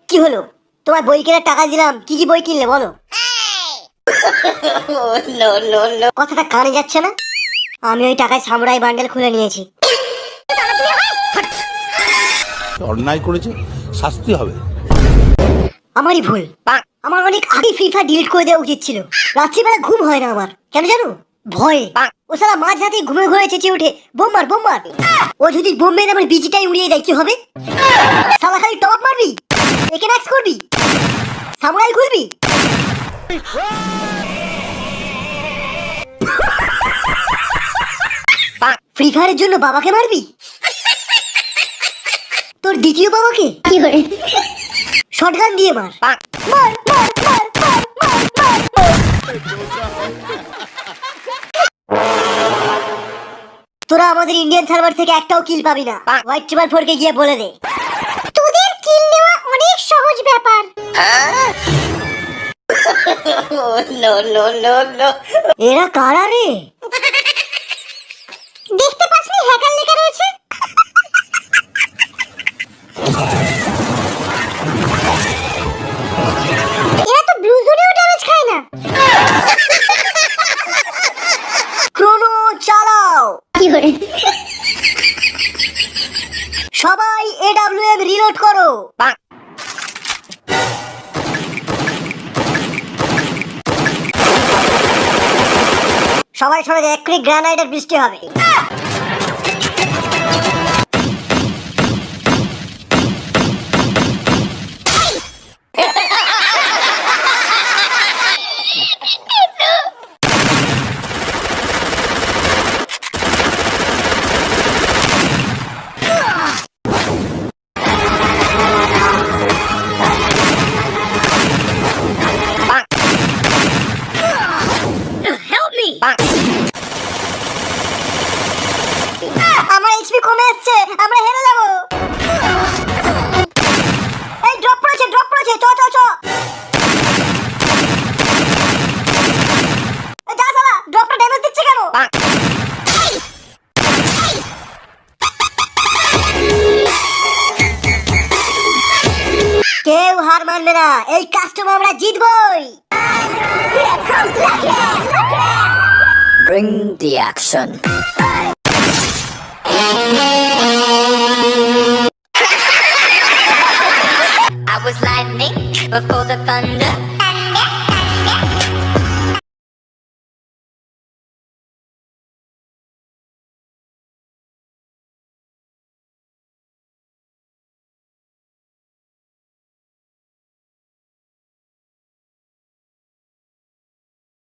কি হলো? তোমার বই কেনার টাকা দিলাম, কি কি বই কিনলে বলো? কথাটা কানে যাচ্ছে না? আমি ওই টাকায় সামুরাই বান্ডেল খুলে নিয়েছি। অন্যায় করেছে, শাস্তি হবে। আমারই ভুল। আমার অনেক আগে ফ্রি ফায়ার ডিলিট করে দেওয়া উচিত ছিল। রাত্রিবেলা ঘুম হয় না আমার, কেন জানো? ভয়ে। ও সালা মাঝ রাতে ঘুমে ঘুরে চেঁচিয়ে উঠে, বোম মার বোম মার। ও যদি বোম মেরে আমার বিজিটাই উড়িয়ে দেয় কি হবে? সালা খালি টপ মারবি, একে ম্যাক্স করবি, সামুরাই খুলবি। ফ্রি ফায়ারের জন্য বাবাকে মারবি? তোর দ্বিতীয় বাবাকে কি করে শটগান দিয়ে মার। মার মার মার মার মার মার মার। তোরা আমাদের ইন্ডিয়ান সার্ভার থেকে একটাও কিল পাবি না। হোয়াইট ট্রিপল 4 কে গিয়ে বলে দে তোদের কিল নেওয়া অনেক সহজ ব্যাপার। এরা কারা রে? দেখতে পাসনি হ্যাকার লেখা রয়েছে? এরা তো ব্লু জোনেও ড্যামেজ খায় না। ক্রোনো চালাও। কি করে? সবাই এডব্লিউএম রিলোড করো। সবাই সরে যায়, এক্ষুনি গ্রানাইডের বৃষ্টি হবে। আমার এইচপি কমে আসছে, আমরা হেরে যাব। এই ড্রপ পড়েছে চ চ চ। যা শালা, ড্রপটা ড্যামেজ দিচ্ছে কেন? কেউ হার মানবে না, এই কাস্টম আমরা জিতবই। Bring the action. I was lightning before the thunder.